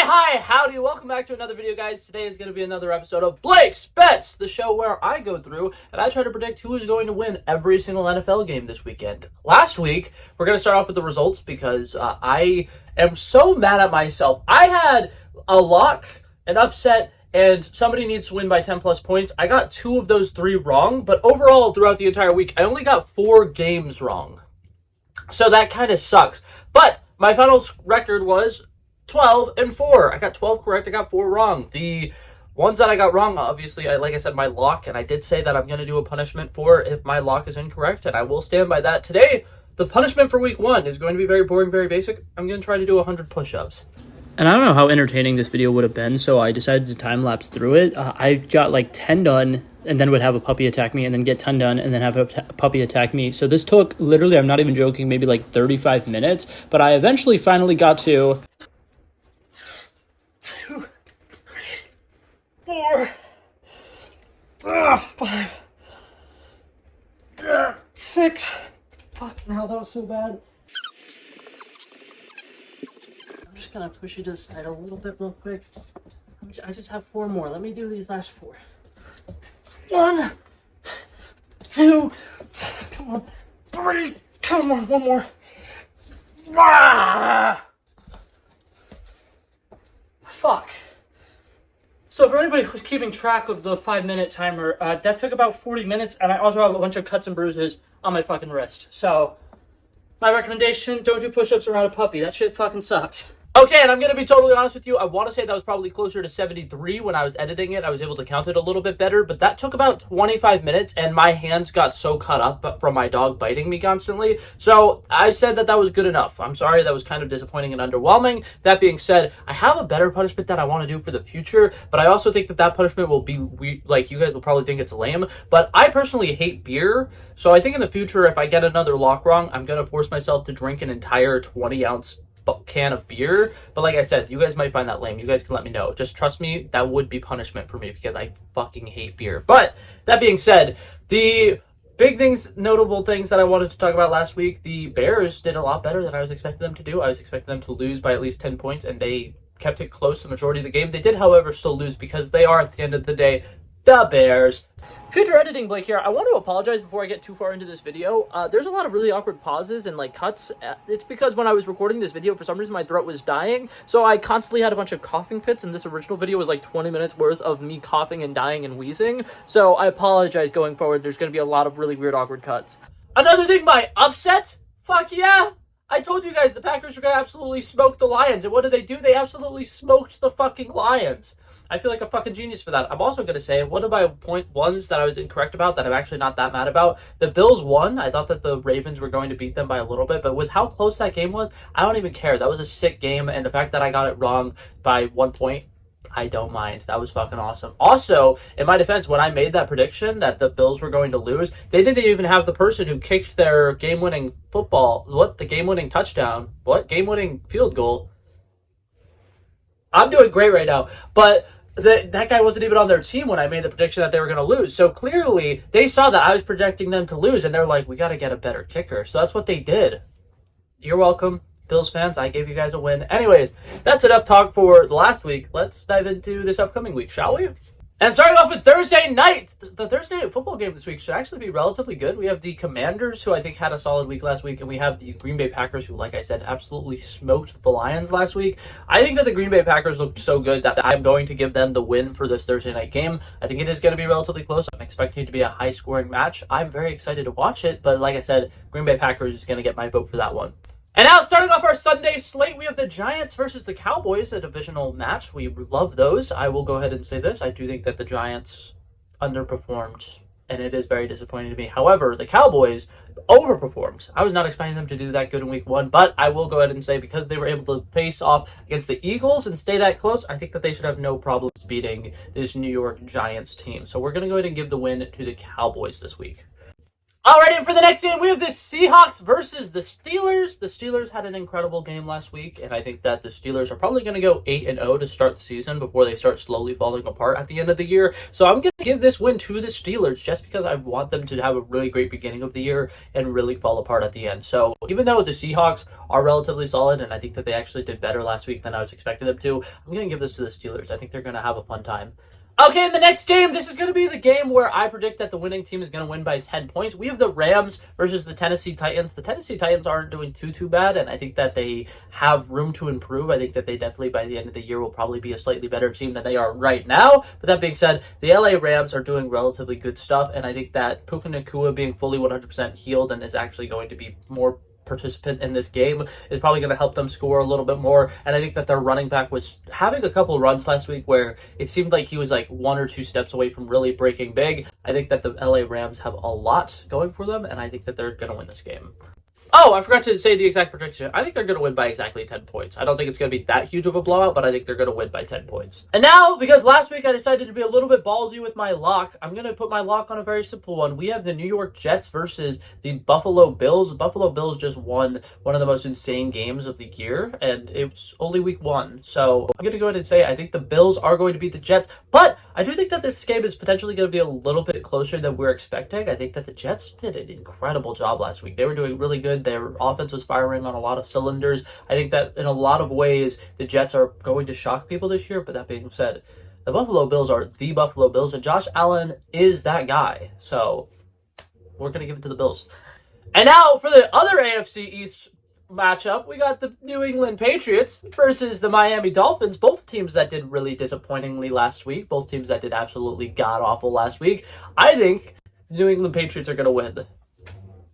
Hi, howdy, welcome back to another video, guys. Today is going to be another episode of Blake's Bets, the show where I go through and I try to predict who is going to win every single NFL game this weekend. Last week, we're going to start off with the results because I am so mad at myself. I had a lock, an upset, and somebody needs to win by 10 plus points. I got 2 of those 3 wrong, but overall, throughout the entire week, I only got 4 games wrong. So that kind of sucks. But my final record was 12-4. I got 12 correct. I got 4 wrong. The ones that I got wrong, obviously, like I said, my lock, and I did say that I'm going to do a punishment for if my lock is incorrect, and I will stand by that. Today, the punishment for week 1 is going to be very boring, very basic. I'm going to try to do 100 push-ups. And I don't know how entertaining this video would have been, so I decided to time-lapse through it. I got like 10 done, and then would have a puppy attack me, and then get 10 done, and then have a puppy attack me. So this took, literally, I'm not even joking, maybe like 35 minutes, but I eventually finally got to 2, 3, 4, 5, 6. Fucking hell, that was so bad. I'm just gonna push you to the side a little bit real quick. I just have 4 more. Let me do these last 4. 1, 2, come on, 3, come on, 1 more. Ah! Fuck. So for anybody who's keeping track of the 5-minute timer, that took about 40 minutes, and I also have a bunch of cuts and bruises on my fucking wrist. So, my recommendation, don't do push-ups around a puppy. That shit fucking sucks. Okay, and I'm going to be totally honest with you. I want to say that was probably closer to 73 when I was editing it. I was able to count it a little bit better, but that took about 25 minutes, and my hands got so cut up from my dog biting me constantly. So I said that was good enough. I'm sorry, that was kind of disappointing and underwhelming. That being said, I have a better punishment that I want to do for the future, but I also think that punishment will be, like, you guys will probably think it's lame, but I personally hate beer, so I think in the future, if I get another lock wrong, I'm going to force myself to drink an entire 20-ounce can of beer. But like I said, you guys might find that lame. You guys can let me know. Just trust me, that would be punishment for me because I fucking hate beer. But that being said, the big things, notable things that I wanted to talk about last week, the Bears did a lot better than I was expecting them to do. I was expecting them to lose by at least 10 points, and they kept it close the majority of the game. They did, however, still lose because they are, at the end of the day, the Bears. Future editing, Blake here. I want to apologize before I get too far into this video. There's a lot of really awkward pauses and like cuts. It's because when I was recording this video, for some reason my throat was dying, so I constantly had a bunch of coughing fits, and this original video was like 20 minutes worth of me coughing and dying and wheezing. So I apologize going forward. There's going to be a lot of really weird awkward cuts. Another thing, my upset? Fuck yeah! I told you guys the Packers were going to absolutely smoke the Lions, and what did they do? They absolutely smoked the fucking Lions. I feel like a fucking genius for that. I'm also going to say, one of my point ones that I was incorrect about that I'm actually not that mad about, the Bills won. I thought that the Ravens were going to beat them by a little bit, but with how close that game was, I don't even care. That was a sick game, and the fact that I got it wrong by 1 point, I don't mind. That was fucking awesome. Also, in my defense, when I made that prediction that the Bills were going to lose, they didn't even have the person who kicked their game-winning the game-winning touchdown, game-winning field goal. I'm doing great right now, but that guy wasn't even on their team when I made the prediction that they were going to lose. So clearly, they saw that I was projecting them to lose, and they're like, we got to get a better kicker. So that's what they did. You're welcome, Bills fans. I gave you guys a win. Anyways, that's enough talk for the last week. Let's dive into this upcoming week, shall we? And starting off with Thursday night, the Thursday night football game this week should actually be relatively good. We have the Commanders, who I think had a solid week last week, and we have the Green Bay Packers, who, like I said, absolutely smoked the Lions last week. I think that the Green Bay Packers looked so good that I'm going to give them the win for this Thursday night game. I think it is going to be relatively close. I'm expecting it to be a high-scoring match. I'm very excited to watch it, but like I said, Green Bay Packers is going to get my vote for that one. And now, starting off our Sunday slate, we have the Giants versus the Cowboys, a divisional match. We love those. I will go ahead and say this. I do think that the Giants underperformed, and it is very disappointing to me. However, the Cowboys overperformed. I was not expecting them to do that good in week 1, but I will go ahead and say because they were able to face off against the Eagles and stay that close, I think that they should have no problems beating this New York Giants team. So we're going to go ahead and give the win to the Cowboys this week. Alright, and for the next game, we have the Seahawks versus the Steelers. The Steelers had an incredible game last week, and I think that the Steelers are probably going to go 8-0 to start the season before they start slowly falling apart at the end of the year. So I'm going to give this win to the Steelers just because I want them to have a really great beginning of the year and really fall apart at the end. So even though the Seahawks are relatively solid, and I think that they actually did better last week than I was expecting them to, I'm going to give this to the Steelers. I think they're going to have a fun time. Okay, in the next game, this is going to be the game where I predict that the winning team is going to win by 10 points. We have the Rams versus the Tennessee Titans. The Tennessee Titans aren't doing too bad, and I think that they have room to improve. I think that they definitely, by the end of the year, will probably be a slightly better team than they are right now. But that being said, the LA Rams are doing relatively good stuff, and I think that Puka Nacua being fully 100% healed and is actually going to be more participant in this game is probably going to help them score a little bit more. And I think that their running back was having a couple runs last week where it seemed like he was like 1 or 2 steps away from really breaking big. I think that the LA Rams have a lot going for them, and I think that they're going to win this game. Oh, I forgot to say the exact prediction. I think they're going to win by exactly 10 points. I don't think it's going to be that huge of a blowout, but I think they're going to win by 10 points. And now, because last week I decided to be a little bit ballsy with my lock, I'm going to put my lock on a very simple one. We have the New York Jets versus the Buffalo Bills. The Buffalo Bills just won one of the most insane games of the year, and it's only week 1. So I'm going to go ahead and say I think the Bills are going to beat the Jets, but I do think that this game is potentially going to be a little bit closer than we're expecting. I think that the Jets did an incredible job last week. They were doing really good. Their offense was firing on a lot of cylinders. I think that in a lot of ways, the Jets are going to shock people this year. But that being said, the Buffalo Bills are the Buffalo Bills, and Josh Allen is that guy. So we're going to give it to the Bills. And now for the other AFC East matchup, we got the New England Patriots versus the Miami Dolphins. Both teams that did really disappointingly last week. Both teams that did absolutely god-awful last week. I think the New England Patriots are going to win,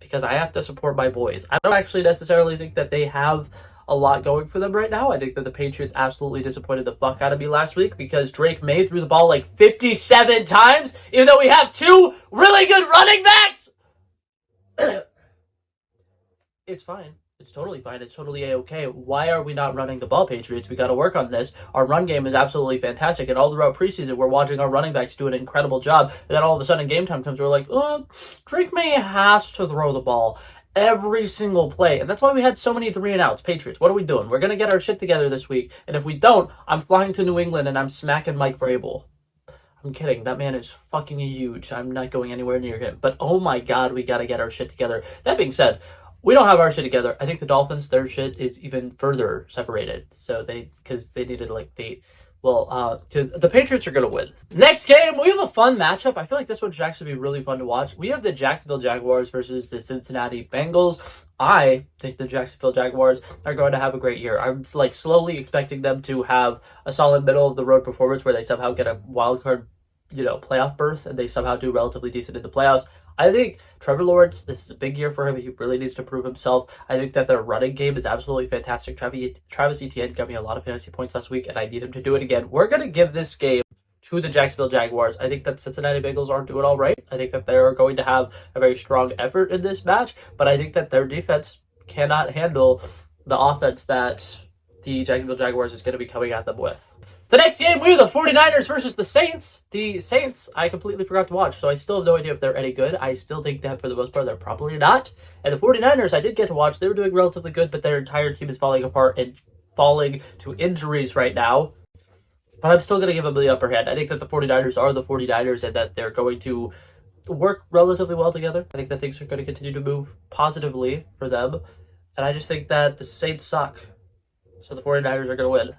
because I have to support my boys. I don't actually necessarily think that they have a lot going for them right now. I think that the Patriots absolutely disappointed the fuck out of me last week because Drake May threw the ball like 57 times, even though we have 2 really good running backs. It's fine. It's totally fine. It's totally A-okay. Why are we not running the ball, Patriots? We got to work on this. Our run game is absolutely fantastic, and all throughout preseason, we're watching our running backs do an incredible job. And then all of a sudden, game time comes, we're like, Drake May has to throw the ball every single play. And that's why we had so many 3-and-outs. Patriots, what are we doing? We're going to get our shit together this week, and if we don't, I'm flying to New England, and I'm smacking Mike Vrabel. I'm kidding. That man is fucking huge. I'm not going anywhere near him. But oh my god, we got to get our shit together. That being said, we don't have our shit together. I think the Dolphins, their shit is even further separated. So because they needed because the Patriots are going to win. Next game, we have a fun matchup. I feel like this one should actually be really fun to watch. We have the Jacksonville Jaguars versus the Cincinnati Bengals. I think the Jacksonville Jaguars are going to have a great year. I'm slowly expecting them to have a solid middle of the road performance where they somehow get a wild card, playoff berth, and they somehow do relatively decent in the playoffs. I think Trevor Lawrence, this is a big year for him. He really needs to prove himself. I think that their running game is absolutely fantastic. Travis Etienne got me a lot of fantasy points last week, and I need him to do it again. We're going to give this game to the Jacksonville Jaguars. I think that Cincinnati Bengals aren't doing all right. I think that they're going to have a very strong effort in this match, but I think that their defense cannot handle the offense that the Jacksonville Jaguars is going to be coming at them with. The next game, we have the 49ers versus the Saints. The Saints, I completely forgot to watch, so I still have no idea if they're any good. I still think that for the most part, they're probably not. And the 49ers, I did get to watch. They were doing relatively good, but their entire team is falling apart and falling to injuries right now. But I'm still going to give them the upper hand. I think that the 49ers are the 49ers and that they're going to work relatively well together. I think that things are going to continue to move positively for them. And I just think that the Saints suck. So the 49ers are going to win.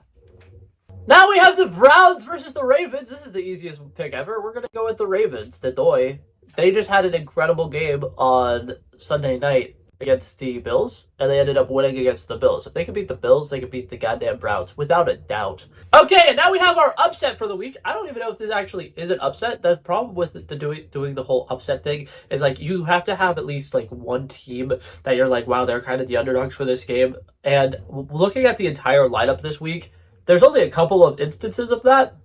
Now we have the Browns versus the Ravens. This is the easiest pick ever. We're going to go with the Ravens, the Doi. They just had an incredible game on Sunday night against the Bills, and they ended up winning against the Bills. If they could beat the Bills, they could beat the goddamn Browns, without a doubt. Okay, and now we have our upset for the week. I don't even know if this actually is an upset. The problem with doing the whole upset thing is, you have to have at least, one team that you're like, wow, they're kind of the underdogs for this game. And looking at the entire lineup this week, there's only a couple of instances of that.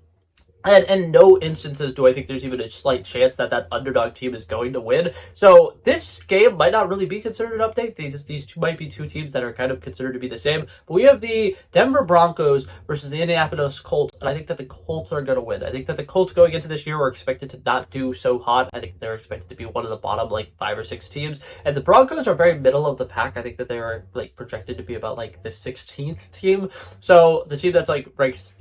And in no instances do I think there's even a slight chance that that underdog team is going to win. So this game might not really be considered an update. These two might be two teams that are kind of considered to be the same. But we have the Denver Broncos versus the Indianapolis Colts, and I think that the Colts are going to win. I think that the Colts going into this year were expected to not do so hot. I think they're expected to be one of the bottom like 5 or 6 teams. And the Broncos are very middle of the pack. I think that they are like projected to be about like the 16th team. So the team that's like ranked,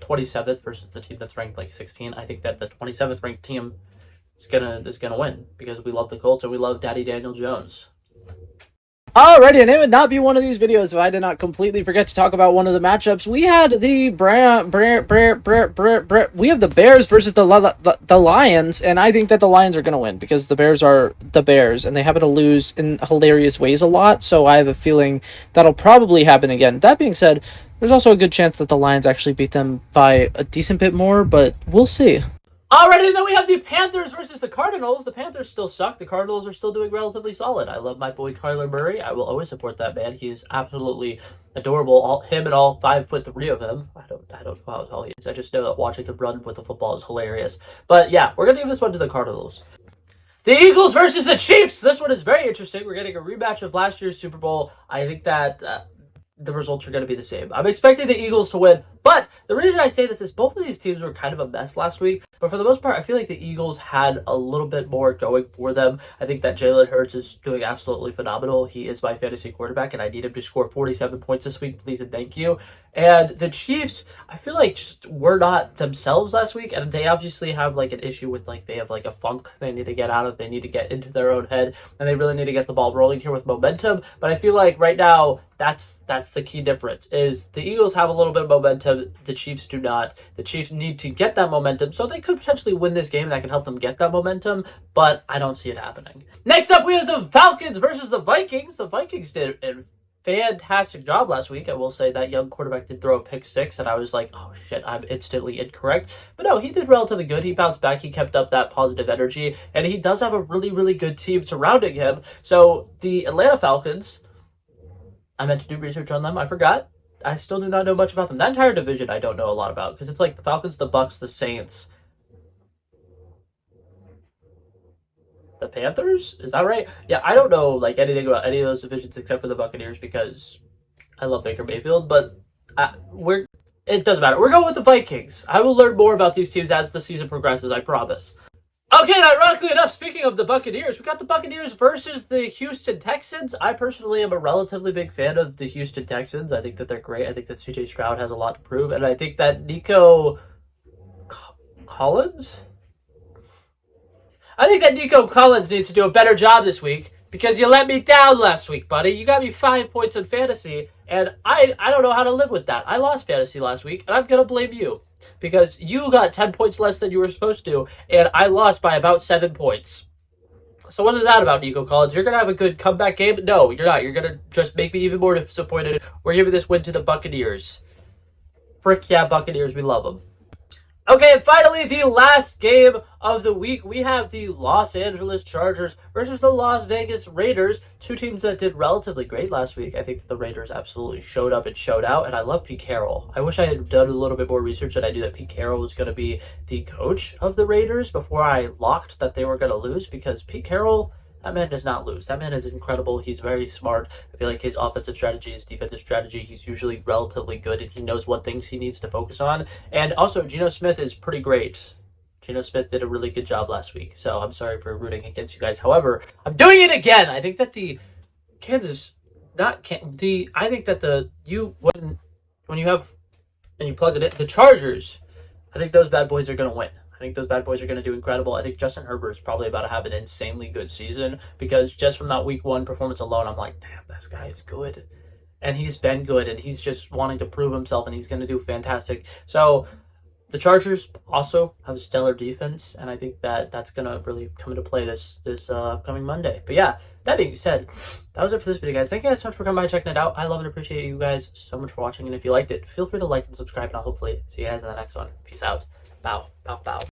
27th versus the team that's ranked like 16. I think that the 27th ranked team is gonna win because we love the Colts and we love Daddy Daniel Jones. Alrighty, and it would not be one of these videos if I did not completely forget to talk about one of the matchups. We had the we have the Bears versus the Lions, and I think that the Lions are going to win because the Bears are the Bears, and they happen to lose in hilarious ways a lot, so I have a feeling that'll probably happen again. That being said, there's also a good chance that the Lions actually beat them by a decent bit more, but we'll see. Alrighty, then we have the Panthers versus the Cardinals. The Panthers still suck. The Cardinals are still doing relatively solid. I love my boy Kyler Murray. I will always support that man. He is absolutely adorable. Him and all 5'3" of him. I don't know how tall he is. I just know that watching him run with the football is hilarious. But yeah, we're gonna give this one to the Cardinals. The Eagles versus the Chiefs. This one is very interesting. We're getting a rematch of last year's Super Bowl. I think that the results are going to be the same. I'm expecting the Eagles to win, but the reason I say this is both of these teams were kind of a mess last week, but for the most part, I feel like the Eagles had a little bit more going for them. I think that Jalen Hurts is doing absolutely phenomenal. He is my fantasy quarterback, and I need him to score 47 points this week, please and thank you. And the Chiefs, I feel like just were not themselves last week, and they obviously have like an issue with like they have like a funk they need to get out of. They need to get into their own head, and they really need to get the ball rolling here with momentum. But I feel like right now that's the key difference is the Eagles have a little bit of momentum. The Chiefs do not. The Chiefs need to get that momentum, so they could potentially win this game. That can help them get that momentum, but I don't see it happening. Next up, we have the Falcons versus the Vikings. The Vikings did a fantastic job last week. I will say that young quarterback did throw a pick 6, and I was like, oh shit, I'm instantly incorrect. But no, he did relatively good. He bounced back. He kept up that positive energy, and he does have a really, really good team surrounding him. So the Atlanta Falcons, I meant to do research on them. I forgot. I still do not know much about them. That entire division I don't know a lot about because it's like the Falcons, the Bucks, the Saints, the Panthers? Is that right? Yeah, I don't know like anything about any of those divisions except for the Buccaneers because I love Baker Mayfield, but it doesn't matter. We're going with the Vikings. I will learn more about these teams as the season progresses, I promise. Okay, and ironically enough, speaking of the Buccaneers, we got the Buccaneers versus the Houston Texans. I personally am a relatively big fan of the Houston Texans. I think that they're great. I think that CJ Stroud has a lot to prove, and I think that Nico Collins? I think that Nico Collins needs to do a better job this week because you let me down last week, buddy. You got me 5 points in fantasy, and I don't know how to live with that. I lost fantasy last week, and I'm going to blame you because you got 10 points less than you were supposed to, and I lost by about 7 points. So what is that about, Nico Collins? You're going to have a good comeback game? No, you're not. You're going to just make me even more disappointed. We're giving this win to the Buccaneers. Frick yeah, Buccaneers. We love them. Okay, and finally, the last game of the week, we have the Los Angeles Chargers versus the Las Vegas Raiders, two teams that did relatively great last week. I think that the Raiders absolutely showed up and showed out, and I love Pete Carroll. I wish I had done a little bit more research and I knew that Pete Carroll was going to be the coach of the Raiders before I locked that they were going to lose, because Pete Carroll, that man does not lose. That man is incredible. He's very smart. I feel like his offensive strategy, his defensive strategy, he's usually relatively good, and he knows what things he needs to focus on. And also, Geno Smith is pretty great. Geno Smith did a really good job last week, so I'm sorry for rooting against you guys. However, I'm doing it again. I think that the I think that when you plug it in, the Chargers, I think those bad boys are going to win. I think those bad boys are going to do incredible. I think Justin Herbert is probably about to have an insanely good season, because just from that week 1 performance alone, I'm like, damn, this guy is good. And he's been good, and he's just wanting to prove himself, and he's going to do fantastic. So the Chargers also have a stellar defense, and I think that that's going to really come into play this upcoming Monday. But yeah, that being said, that was it for this video, guys. Thank you guys so much for coming by and checking it out. I love and appreciate you guys so much for watching, and if you liked it, feel free to like and subscribe, and I'll hopefully see you guys in the next one. Peace out. Bow, bow, bow.